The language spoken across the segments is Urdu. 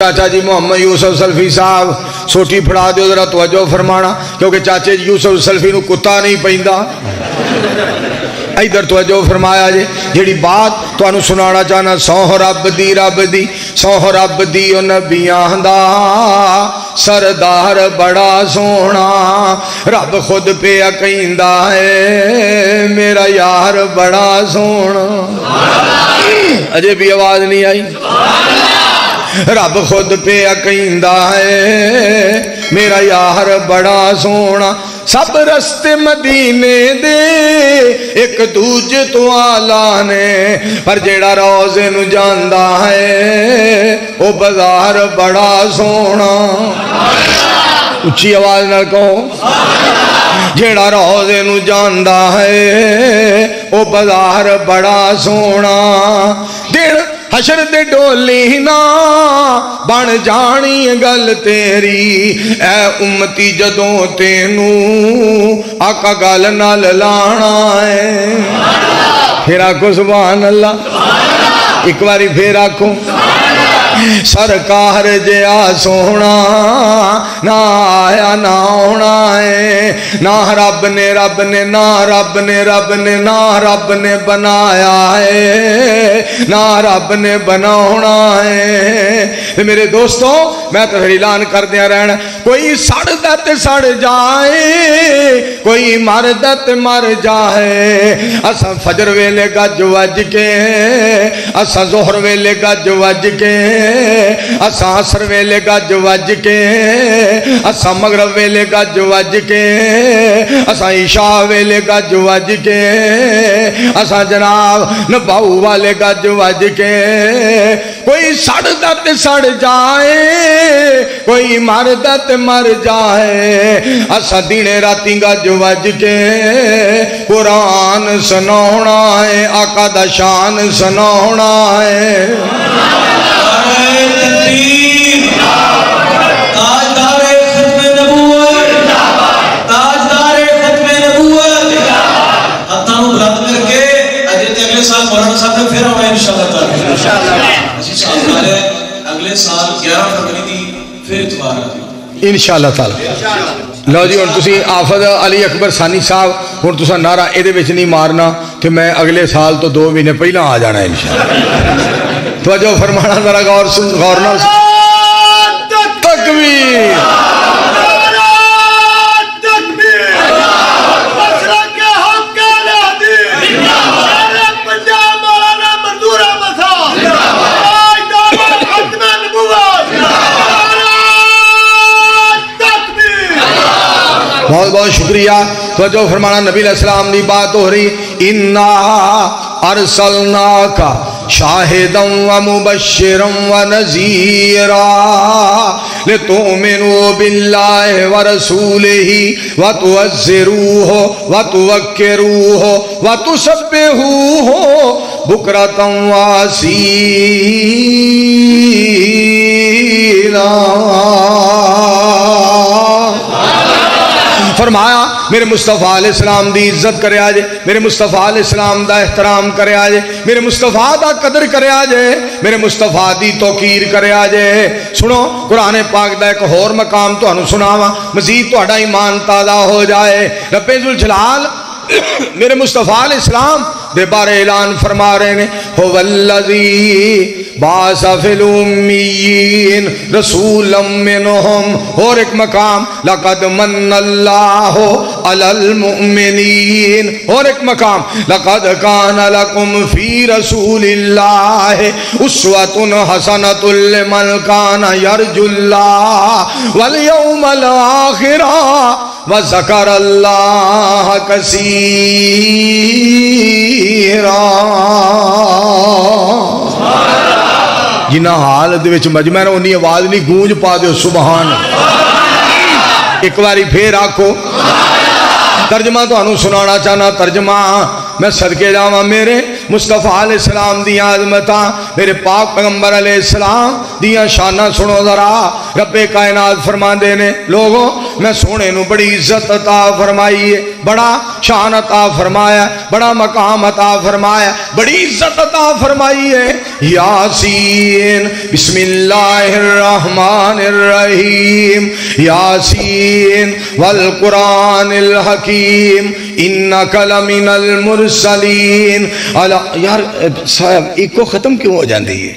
چاچا جی محمد یوسف سلفی صاحب سوٹی پھڑا دیو ذرا توجہ فرمانا کیونکہ چاچے جی یوسف سلفی نو کتا نہیں پیندا ادھر توجہ فرمایا جی جیڑی بات تو انو سنانا چاہنا سوہ رب دی سوہ رب دی او نبیاں دا سردار بڑا سونا رب خود پہ کہندا ہے میرا یار بڑا سونا اجے بھی آواز نہیں آئی رب خود پہ کہندا ہے میرا یار بڑا سونا سب رستے مدینے دے ایک دوجے تو آلہ نے پر جیڑا روزے نو جاندا ہے او بازار بڑا سونا اچھی آواز نہ کہو جیڑا روزے نو جاندا ہے او بازار بڑا سونا دن حشر دے ڈولی نا بن جانی گل تیری اے امتی جدوں تینو آقا گل نال لانا ہے پھر آکھو سبحان اللہ ایک باری پھر آکھو سرکار جیا سونا نہ آیا نہ ہونا ہے نہ رب نے بنایا ہے نہ رب نے بناونا ہے میرے دوستوں میں تو اعلان کر دیا رہنا کوئی سڑدا تے سڑ جائے کوئی مردا تے مر جائے اساں فجر ویلے گج وج کے اساں ظہر ویلے گج وج کے اساں عصر ویلے گج وج کے اساں مغرب ویلے گج وج کے اساں عشاء ویلے گج وج کے اساں جناب نباؤ والے گج وج کے کوئی سڑدا تے سڑ جائے کوئی مردا تے مر جائے اساں دینے راتی گج وج کے قرآن سناونا ہے آقا دا شان سناونا ہے تاجدار ختم نبوت تاجدار ختم نبوت ہتھاں نوں بلند کر کے اگلے سال مولانا صاحب نے پھر آنا انشاءاللہ اگلے سال 11 فروری دی پھر اتوار انشاءاللہ تعالی لو جی ہن تسی آفد علی اکبر ثانی صاحب ہن تساں نعرہ ایدے وچ نہیں مارنا کہ میں اگلے سال تو 2 مہینے پہلا آ جانا ہے انشاءاللہ توجہ فرمانا ذرا غور نہ تکبیر بہت بہت شکریہ توجہ فرمانا نبی علیہ السلام دی بات ہو رہی اِنَّا ارسلناک شاہدا ومبشرا ونذیرا لتؤمنوا باللہ ورسولہ وتعزروہ وتوقروہ وتسبحوہ بکرۃ واصیلا فرمایا میرے مصطفیٰ علیہ السلام دی عزت کرے آجے میرے مصطفیٰ علیہ السلام دا احترام کرے آجے میرے مصطفیٰ دا قدر کرے آجے میرے مصطفیٰ دی توقیر کرے آجے سنو قرآن پاک دا ایک اور مقام تو انو سناوا مزید تو اڈا ایمان تازہ ہو جائے رب ذوالجلال میرے مصطفیٰ علیہ السلام دے بارے اعلان فرما رہے ہیں هو الذی بعث فی الامیین رسولا منہم اور ایک مقام لقد من اللہ علی المؤمنین اور ایک مقام لقد کان لکم فی رسول اللہ اسوۃ حسنۃ لمن کان یرجو اللہ والیوم الآخر وذکر اللہ کثیرا جنہ حالت وچ مجمع نہ انہی آواز نہیں گونج پا دیو سبحان ایک باری پھر آکھو ترجمہ تو انہوں سنانا چاہنا ترجمہ میں صدقے جاواں میرے مصطفیٰ علیہ السلام دیاں عظمتاں، میرے پاک پیغمبر علیہ السلام دیاں شاناں سنو ذرا۔ رب کائنات فرماندے نے لوگوں میں سونے نو بڑی عزت عطا فرمائی ہے، بڑا شان عطا فرمایا، بڑا مقام عطا فرمایا، بڑی عزت عطا فرمائی ہے۔ یاسین بسم اللہ الرحمن الرحیم، یاسین والقرآن الحکیم انک لمن المرسلین۔ یار صاحب ایکو ختم کیوں ہو جاندی ہے؟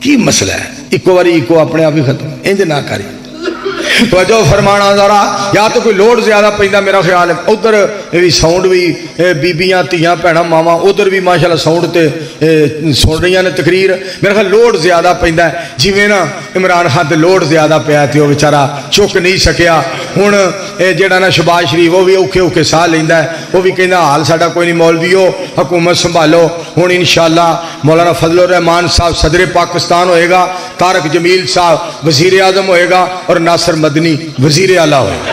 کی مسئلہ ہے؟ ایکو باری ایکو اپنے آپ ہی ختم، انج نہ کری۔ توجہ فرمانا ذرا، یا تو کوئی لوڈ زیادہ پیندا میرا خیال ہے، ادھر بھی ساؤنڈ بھی بیبیاں تیاں بھੈਣਾਂ ماواں ادھر بھی ماشاءاللہ ساؤنڈ تے سن رہی نے تقریر، میرا خیال لوڈ زیادہ پیندا ہے۔ جویں نا عمران خان تے لوڈ زیادہ پیا تے وہ بیچارہ چک نہیں سکیا، ہن جہاں نا شہباز شریف وہ بھی اوکھے اوکھے ساہ لیندا ہے، وہ بھی کہندا حال ساڈا کوئی نہیں، مولویو حکومت سنبھالو۔ ہن انشاءاللہ مولانا فضل الرحمان صاحب صدر پاکستان ہوئے گا، طارق جمیل صاحب وزیر اعظم ہوئے گا، اور ناصر مدنی وزیر اعلیٰ ہوئے گا۔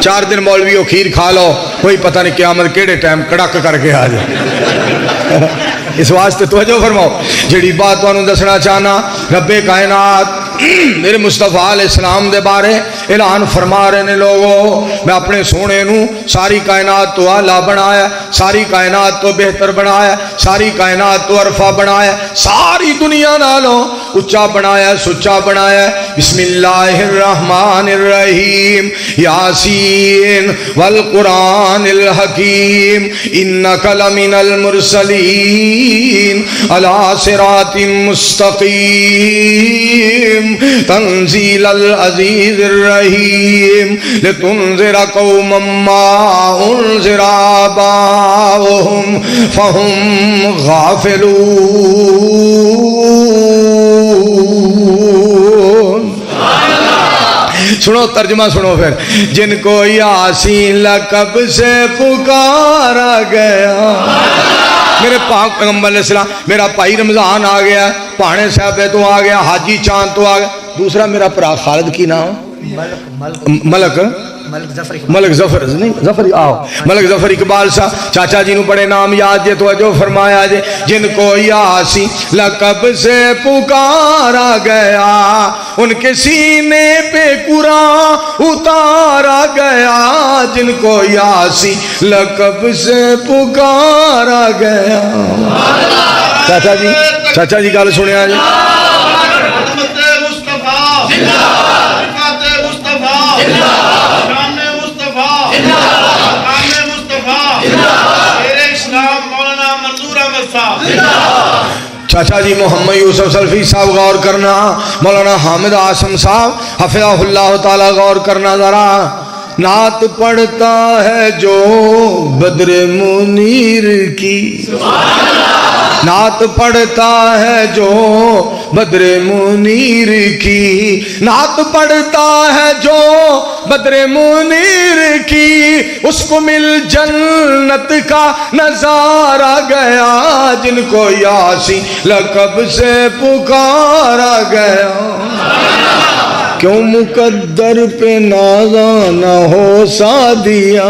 4 دن مولویو کھیر کھا لو، کوئی پتہ نہیں قیامت کیڑے ٹائم کڑک کر کے آ جائے۔ اس واسطے توجہ فرماؤ، جڑی بات تانوں دسنا چاہنا، رب کائنات میرے مصطفیٰ علیہ السلام دے بارے اعلان فرما رہے نے لوگوں، میں اپنے سونے نو ساری کائنات تو اعلیٰ بنایا، ساری کائنات تو بہتر بنایا، ساری کائنات تو عرفہ بنایا، ساری دنیا نالوں اچا بنایا، سچا بنایا۔ بسم اللہ الرحمن الرحیم، یاسین والقرآن الحکیم انک لمن المرسلین علی صراط مستقیم تنزیل العزیز الرحیم لتنذر قوما ما انذر آباؤہم فہم غافلون۔ سنو ترجمہ سنو پھر، جن کو یاسین لقب سے پکارا گیا۔ میرے پاک پیغمبر علیہ السلام، میرا بھائی رمضان آ گیا، پانے صاحب تو آ گیا، حاجی چاند تو آ گیا، دوسرا میرا پرا خالد کی نام ملک ظفر نہیں ظفر آؤ ملک ظفر اقبال صاحب چاچا جی نو بڑے نام یاد جے، توجہ فرمایا جے، جن کو یاسین لقب سے پکارا گیا ان کے سینے پہ قرآن اتارا گیا، جن کو یاسین لقب سے پکارا گیا۔ چاچا جی گل سنیا جی، چاچا جی محمد یوسف سلفی صاحب غور کرنا، مولانا حامد آسم صاحب حفظہ اللہ تعالی غور کرنا ذرا۔ نعت پڑھتا ہے جو بدر منیر کی، نعت پڑھتا ہے جو بدر منیر کی، نعت پڑھتا ہے جو بدر منیر کی، اس کو مل جنت کا نظارہ گیا، جن کو یاسین لقب سے پکارا گیا۔ کیوں مقدر پہ نازاں نہ ہو سعدیہ،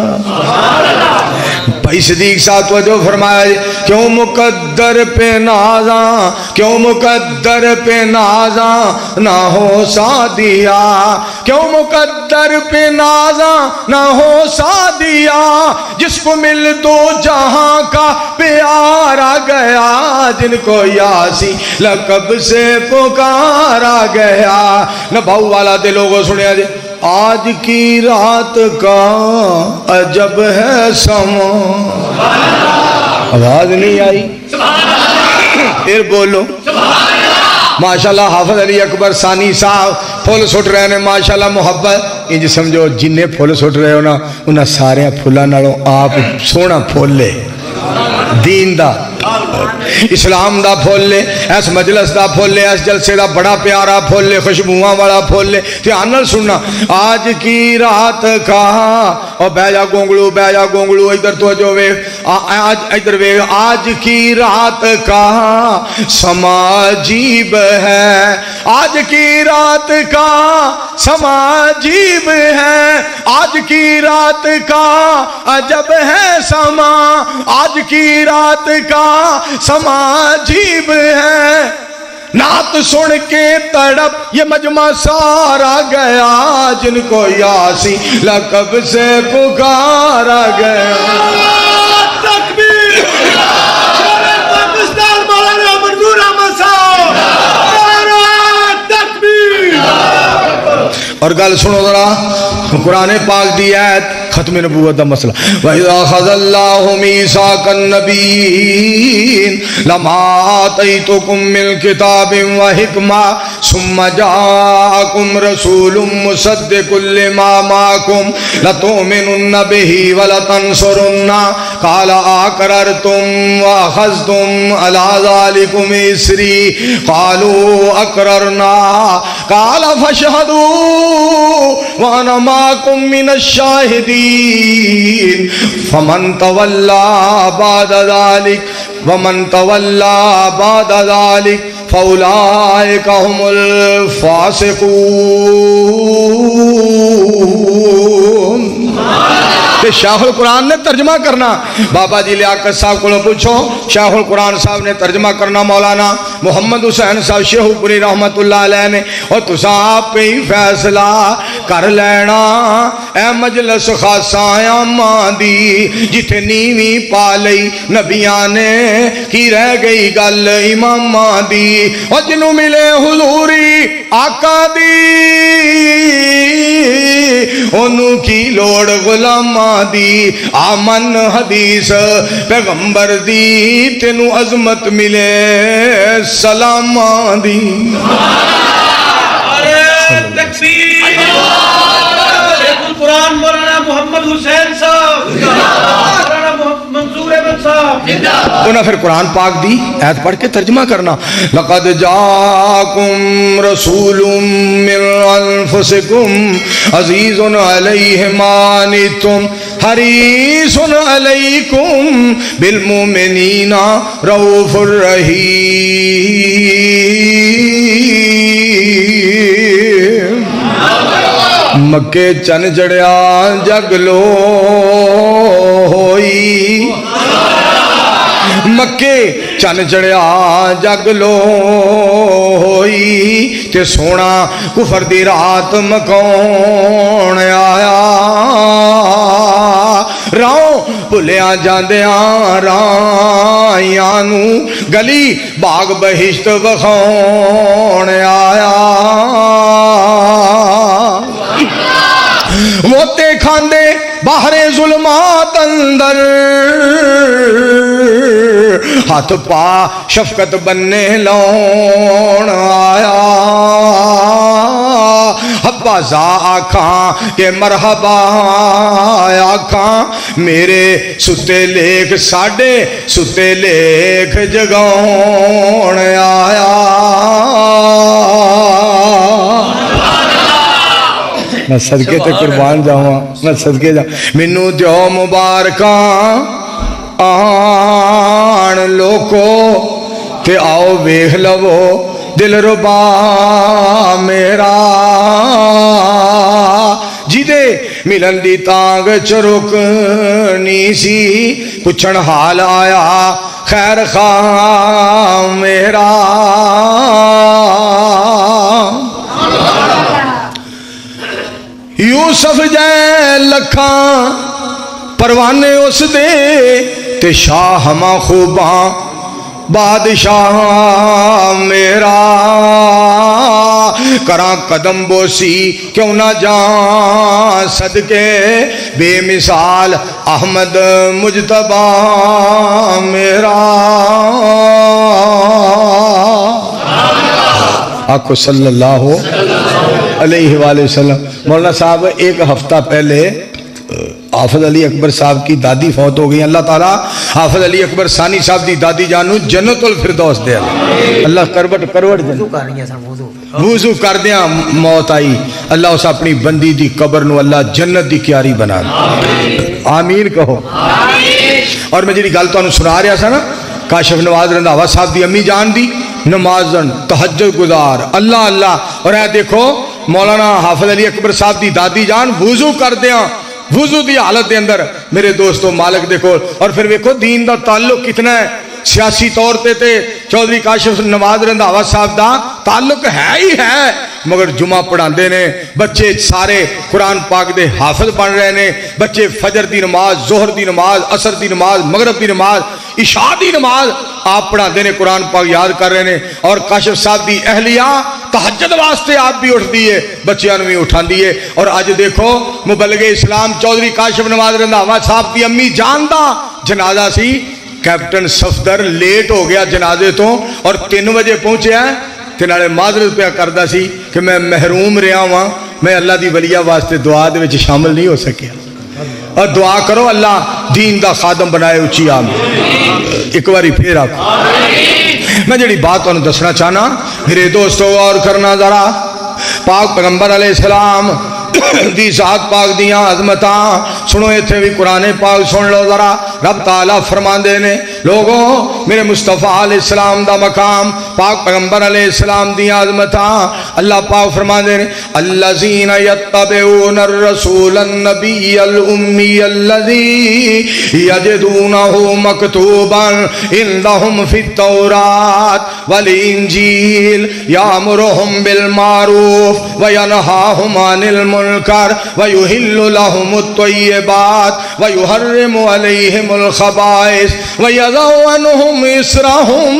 بھائی صدیق صاحب توجہ فرمایا، کیوں مقدر پہ نازاں، کیوں مقدر پہ نازاں نہ ہو سعدیہ، کیوں مقدر پہ نازاں نہ ہو سعدیہ، جس کو مل دو جہاں کا پیارا گیا، جن کو یاسین لقب سے پکارا گیا۔ نبھاؤ والا دے لوگوں سنیا جے، آج کی رات کا عجب ہے سما، آواز نہیں آئی پھر بولو ماشاءاللہ۔ حافظ علی اکبر ثانی صاحب پھول سٹ رہے ہیں ماشاءاللہ، محبت انج سمجھو جنہیں پھول سٹ رہے ہو نا انہاں سارے پھولاں نالوں آپ سونا پھول لے دین دا اسلام دا پھول ہے، اس مجلس دا پھول ہے، اس جلسے دا بڑا پیارا پھول ہے، خوشبوواں والا پھول ہے. دھیان نال سننا. آج کی رات کا، اور بہ جا گونگلو، بہ جا گونگلو، ادھر تو جو وے، آج ادھر وے. آج کی رات کا سما عجیب ہے، آج کی رات کا سما عجیب ہے، آج کی رات کا عجب ہے سما، آج کی رات کا سما عجیب ہے. نعت سن کے تڑپ یہ مجمع سارا گیا، جن کو یاسی لقب سے پکارا گیا. تکبیر پاکستان مولانا منظور احمد صاحب، تکبیر. اور گل سنو ذرا، قرآن پاک دی آیت ختم نبوت دا مسئلہ. وَإِذَا خَذَ اللَّهُ مِيثَاقَ النَّبِيِّينَ لَمَا آتَيْتُكُم مِّن كِتَابٍ وَحِكْمَةٍ ثُمَّ جَاءَكُمْ رَسُولٌ مُصَدِّقٌ لِّمَا مَعَكُمْ لَتُؤْمِنُنَّ بِهِ وَلَتَنصُرُنَّهُ قَالَ أَقْرَرْتُمْ وَأَخَذْتُمْ عَلَىٰ ذَلِكُمْ إِصْرِي قَالُوا أَقْرَرْنَا قَالَ فَاشْهَدُوا وَأَنَا مَعَكُم مِّنَ الشَّاهِدِينَ. فمن تولى بعد ذلك ومن تولى بعد ذلك فأولئك هم الفاسقون. کہ شاہ القرآن نے ترجمہ کرنا. بابا جی لیاقت صاحب کو پوچھو، شاہ القرآن صاحب نے ترجمہ کرنا مولانا محمد حسین صاحب شیخ پوری رحمت اللہ علیہ نے. اور تساں آپ پہ ہی فیصلہ کر لینا. اے مجلس خاصا عامہ دی جتھے نیویں پا لئی نبیاں نے، کی رہ گئی گل اماماں دی. اور جنوں ملے حضوری آقا دی، انہوں کی لوڑ غلاماں دی. آمن حدیث پیغمبر دی، تینوں عظمت ملے سلاماں دی. قرآن مولانا محمد حسین صاحب، مولانا منظور احمد صاحب. انہاں پھر قرآن پاک دی آیت پڑھ کے ترجمہ کرنا. لقد جاءکم رسول من انفسکم عزیز علیہ ما عنتم حریص علیکم بالمؤمنین رؤوف الرحیم. مکے چن جڑیا جگ لو ہوئی، مکے چن چڑیا جگ لو ہوئی، تے سونا کفر دی رات مکون آیا. راؤں بھلیاں جاندیاں رائیاں نو گلی باغ بہشت وکھاون آیا. موتے کھاندے باہر ظلمات اندر، ہاتھ پا شفقت بننے لون آیا. حبازا آکھاں کہ مرحبا آکھاں، میرے ستے لیکھ ساڑے ستے لیکھ جگون آیا. میں صدقے تے قربان جاؤں، میں صدقے جاؤں. منو دیو مبارکاں آن لوکو تے آؤ ویکھ لو دل ربا میرا. جیدے ملن دی تانگ چرکنی سی، پچھن حال آیا خیر خواہ میرا. یوسف جے لکھاں پروانے اس دے، تے شاہ ہما خوباں بادشاہ میرا. کراں قدم بوسی کیوں نہ جان صدقے بے مثال احمد مجتبی میرا. آقا صلی اللہ علیہ وآلہ وسلم. مولانا صاحب ایک ہفتہ پہلے حافظ علی اکبر صاحب کی دادی فوت ہو گئی. اللہ تعالیٰ حافظ علی اکبر ثانی صاحب دی دادی جانو جنت الفردوس دے. اللہ کروٹ وضو کر دیاں موت آئی, اللہ اس اپنی بندی دی قبر نو اللہ جنت دی کیاری بنا دے. آمین کہو. اور میں جی گل تمہیں سنا رہا سا نا, کاشف نواز رنداوا صاحب دی امی جان دی نمازن تہجد گزار اللہ اللہ. اور اے دیکھو مولانا حافظ علی اکبر صاحب دی دادی جان وضو کر دیاں, وضو دی حالت دے اندر میرے دوستو مالک دیکھو. اور پھر دیکھو دین دا تعلق کتنا ہے. سیاسی طور تے چودھری کاشف نواز رنداوا صاحب دا تعلق ہے ہی ہے, مگر جمعہ پڑھاندے نے بچے سارے قرآن پاک دے حافظ بن رہے نے. بچے فجر دی نماز, ظہر دی نماز, عصر دی نماز, مغرب دی نماز, عشاء دی نماز آپ پڑھاندے نے, قرآن پاک یاد کر رہے نے. اور کاشف صاحب دی اہلیہ تہجد واسطے آپ بھی اٹھ دیئے, بچیاں بھی اٹھان دیئے. اور آج دیکھو مبلغ اسلام چودھری کاشف نواز رنداوا صاحب دی امی جان دا جنازہ سی. کیپٹن صفدر لیٹ ہو گیا جنازے تو اور 3 بجے پہنچے ہیں تے نالے معذرت پہ کردا سی کہ میں محروم رہا ہاں, میں اللہ دی ولیہ واسطے دعا دے وچ شامل نہیں ہو سکیا. اور دعا کرو اللہ دین دا خادم بنائے. اچھی آمین. ایک باری پھر آپ میں جڑی بات انہوں دسنا چاہنا میرے دوستو غور کرنا ذرا. پاک پیغمبر علیہ السلام دی ذات پاک دیاں عظمتاں سنو. ایتھے بھی قرآن پاک سن لو ذرا. رب تعالیٰ فرماندے نے لوگوں میرے مصطفیٰ علیہ السلام دا مقام, پاک پیغمبر علیہ السلام دیاں عظمتاں. اللہ پاک فرماندے نے الذین یتبعون الرسول النبی الامی الذی یجدونہ مکتوبا عندہم فی التوراۃ والانجیل یامرہم بالمعروف وینہاہم عن المنکر ویحل لہم الطیبات ویحرم علیہم الخبائث ویضع عنہم اسرہم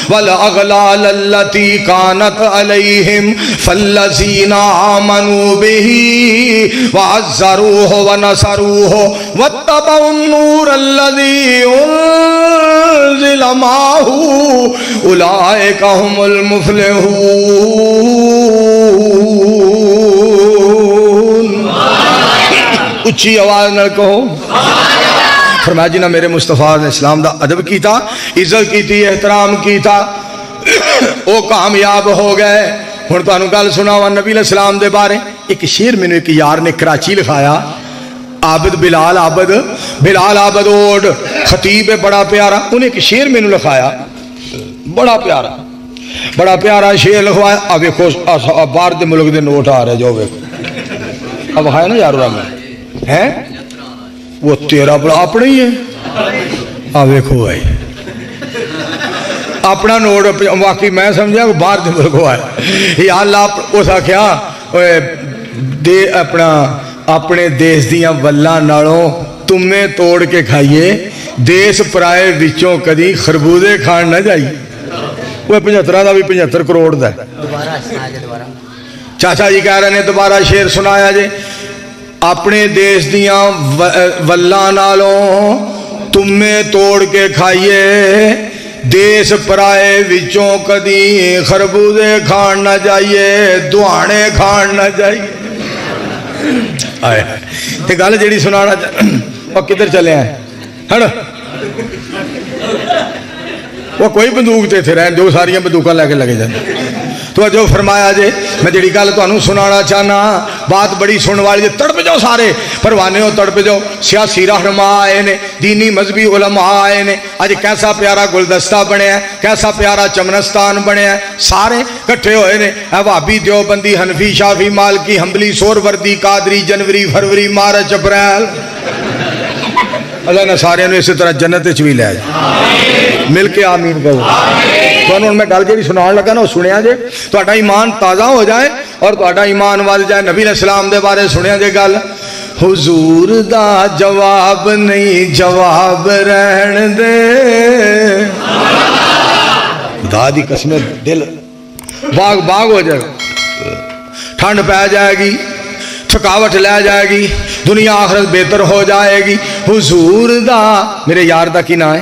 والاغلال التي كانت علیہم فالذین آمنوا به وعزروه ونصروه واتبعوا النور الذي انزل معه اولئک هم المفلحون. اچھی آواز نہ کہو. فرمایا جنہاں میرے مصطفیٰ نے اسلام دا ادب کیتا, عزت کیتی, احترام کیتا, وہ کامیاب ہو گئے. ہن تانوں گل سناواں نبی علیہ السلام دے بارے. ایک شعر مینوں ایک یار نے کراچی لکھایا, عابد بلال عابد اوڈ خطیب ہے بڑا پیارا. انہیں ایک شعر مینوں لکھایا بڑا پیارا شعر لکھوایا. اب ویکھو باہر دے ملک دے نوٹ آ رہے جو ویکھو اب ہے نا یار ہے وہ تیرا بڑا اپنا ہی ہے. ویکھو بھائی اپنا نوٹ واقعی میں سمجھا باہر دے ملک ہے. یا اللہ اس آخیا اپنا اپنے دیس دیاں ولاں نالوں تمہیں توڑ کے کھائیے, دیس پرائے وچوں کدی خربوزے کھان نہ جائیے. وہ 75 دا بھی 75 کروڑ دا ہے. چاچا جی کہہ رہے ہیں دوبارہ شعر سنایا جے. اپنے دیس دیاں ولاں نالوں تمہیں توڑ کے کھائیے, دیس پرائے وچوں کدی خربوزے کھان نہ جائیے, دہانے کھان نہ جائیے. تے گل جیڑی سنانا وہ کدھر چلے ہیں ہن وہ کوئی بندوق تے تھے رہن جو ساریاں بندوقاں لے کے لگے جاندے. تو جو فرمایا جے میں جڑی گل تانوں سنانا چاہنا بات بڑی سنن والی. تڑپ جاؤ سارے پروانے ہو, تڑپ جاؤ. سیاسی رہنما آئے نے, دینی مذہبی علماء آئے نے. اج کیسا پیارا گلدستہ بنیا ہے, کیسا پیارا چمنستان بنیا ہے. سارے کٹھے ہوئے نے, وہابی دیوبندی حنفی شافی مالکی حنبلی سہروردی قادری جنوری فروری مارچ اپریل. اللہ نے سارے نے اسی طرح جنت وچ بھی لے جائے. مل کے آمین کہو. تو میں گل جی سنان لگا نا سنیا جے تہاڈا ایمان تازہ ہو جائے اور تہاڈا ایمان ود جائے. نبی علیہ السلام دے بارے سنیا جے گل. حضور دا جواب نہیں جواب رہن دے. خدا دی قسم دل باغ ہو جائے گا. ٹھنڈ پہ جائے گی, تھکاوٹ لے جائے گی, دنیا آخرت بہتر ہو جائے گی. حضور دا میرے یار دا کی نام ہے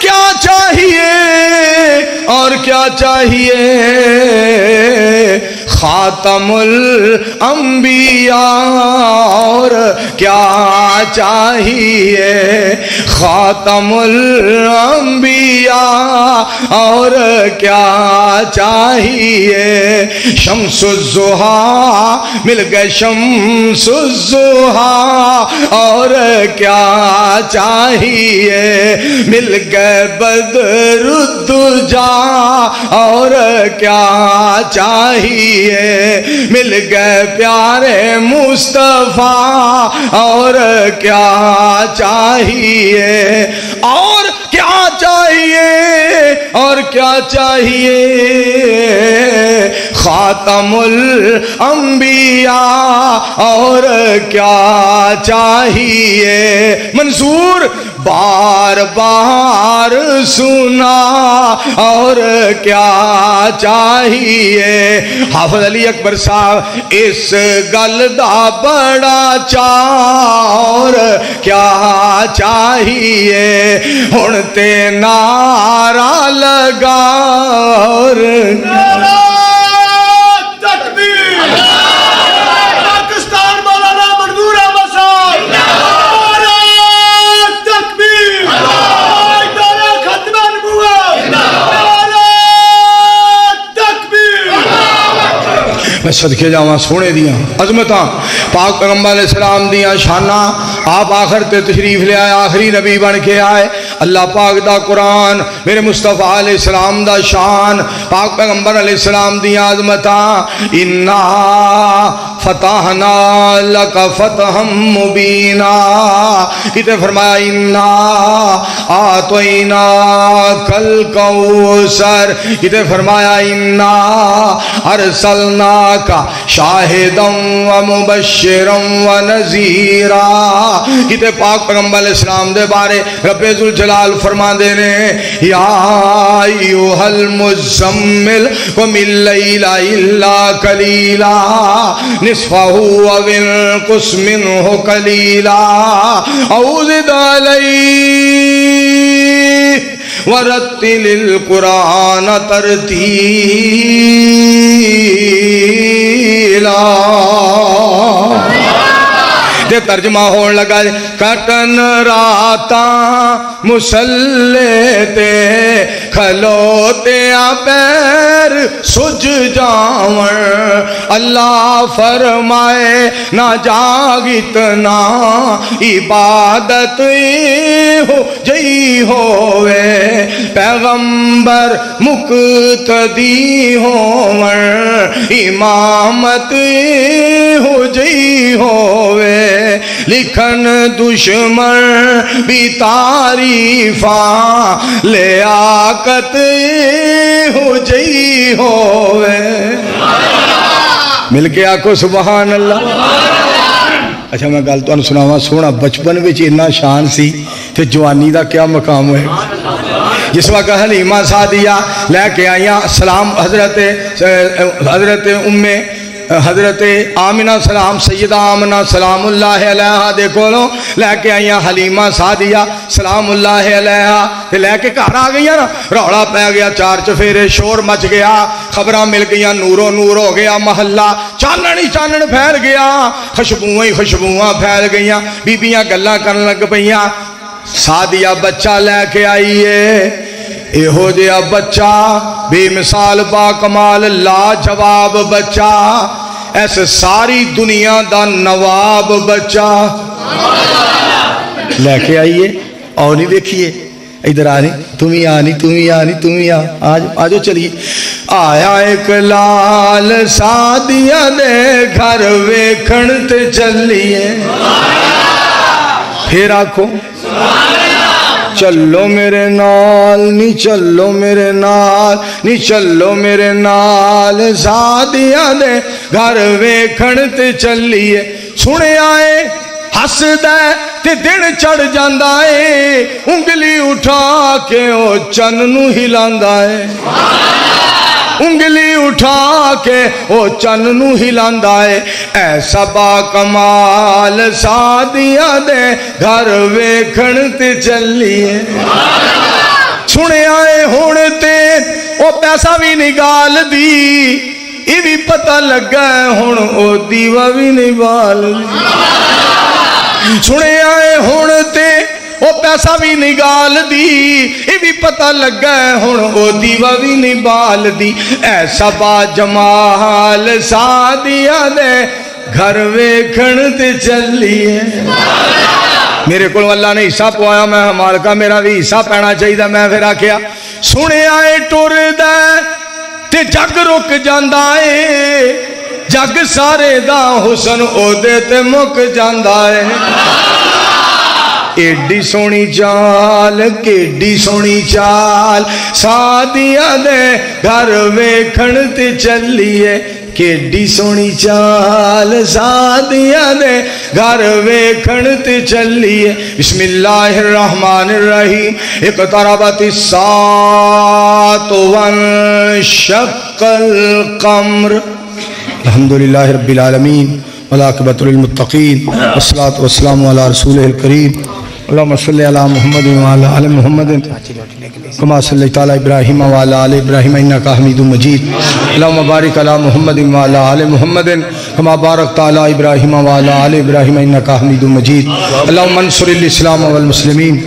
کیا چاہیے اور کیا چاہیے خاتم الانبیاء اور کیا چاہیے خاتم الانبیاء اور کیا چاہیے شمس الضحیٰ مل گئے شمس الضحیٰ اور کیا چاہیے مل گئے بدر الدجا اور کیا چاہیے مل گئے پیارے مصطفیٰ اور کیا چاہیے اور کیا چاہیے اور کیا چاہیے خاتم الانبیاء اور کیا چاہیے منصور بار بار سنا اور کیا چاہیے حافظ علی اکبر صاحب اس گل دا بڑا چار کیا چاہیے ہن تے نعرہ لگا اور میں صدقے جاواں سونے دیاں عظمتاں پاک پیغمبر علیہ السلام دیاں شاناں آپ آخر تے تشریف لے آئے آخری نبی بن کے آئے اللہ پاک دا قرآن میرے مصطفیٰ علیہ السلام دا شان پاک پیغمبر علیہ السلام دیاں عظمتاں اِنَّا فتحنا لَكَ فَتْحًا مُبِينًا کتے فرمایا اِنَّا آتَيْنَاكَ الْكَوْثَرَ کتے فرمایا اِنَّا أَرْسَلْنَاكَ شَاهِدًا وَمُبَشِّرًا وَنَذِيرًا کتے پاک پیغمبر علیہ السلام دے بارے رب ذوالجلال فرما دینے یا ایوہ المزمل قم اللیل الا قلیلا نصفہ او انقص منہ قلیلا او زد علیہ ورتل القرآن ترتیلا دے ترجمہ ہون لگا کٹن راتاں مسلے تے کھلوتے پیر سج جاون اللہ فرمائے نہ جاگتنا عبادت ہو جئی ہوئے پیغمبر مقتدی ہون امامت ہو جئی ہوئے لکھن دشمن بھی تعریفاں لیاقت ہو جئی ہوئے مل کے آکو سبحان اللہ اچھا میں گل تو سناواں سونا بچپن وچ اتنا شان سی تے جوانی دا کیا مقام ہے جس وقت حلیمہ سعدیہ لے کے آئیاں سلام حضرت آمنہ سلام سیدہ آمنہ سلام اللہ علیہ دے کولوں لے کے آئیاں حلیمہ سعدیہ سلام اللہ علیہ لے کے گھر آ گئیاں نا روڑا پہ گیا چار چفیرے شور مچ گیا خبراں مل گئیاں نورو نور ہو گیا محلہ چانن ہی چانن پھیل گیا خوشبوئیں ہی خوشبوئیں پھیل گئیاں بیبیاں گلاں کرن لگ پئیاں سعدیہ بچہ لے کے آئیے ایہو جیا بچہ بے مثال با کمال لا جواب بچہ ایسے ساری دنیا دا نواب بچہ لے کے آئیے اور نہیں دیکھیے ادھر آنی تمہیں آنی تمہیں آنی تمہیں آجو چلیے آیا ایک لال سعدیہ دے گھر ویکھنت چلیے پھر آکھو چلو میرے نال نی چلو میرے نال نی چلو میرے نال سعدیہ دے گھر ویکھن تے چلیے سنے آئے ہس دے تے دن چڑھ جاندا ہے انگلی اٹھا کے او چن نو ہلاندا ہے انگلی اٹھا کے او چن نو ہلاندا ہے ایسا با کمال سعدیہ دے گھر ویکھن تے چلیے سنے آئے ہونے تے او پیسہ بھی نگال دی یہ بھی پتہ لگا ہے ہون او دیوہ بھی نبال دی سنے آئے ہونے تے او پیسہ بھی نگال دی یہ بھی پتہ لگا ہے ہون او دیوہ بھی نبال دی ایسا با جمال سادیہ دے گھر ویکھن تے چلیے میرے کو اللہ نے حصہ پوایا میں ہمال کا میرا بھی حصہ پینا چاہیے میں پھر آکھیا سنے آئے ٹور دے تے جگ رک جاندہ ہے جگ سارے دا حسن او دے تے مک جاندہ ہے ایڈی سونی چال کیڈی سونی چال سادیہ دے گھر ویکھن تے چلیے کیڈی سونی چال سادیہ دے گھر ویکھن تے چلیے بسم اللہ الرحمن الرحیم اقتربت الساعۃ وانشق القمر الحمدللہ رب العالمین والعاقبۃ للمتقین والصلاۃ والسلام علی رسولہ الکریم اللہم صلی علی محمد وعلی آل محمد کما صلی تعالی ابراہیم وعلی آل ابراہیم انکا حمید مجید اللہم بارک علی محمد وعلی آل محمد کما بارکت علی ابراہیم وعلی آل ابراہیم انکا حمید مجید اللہم انصر الاسلام والمسلمین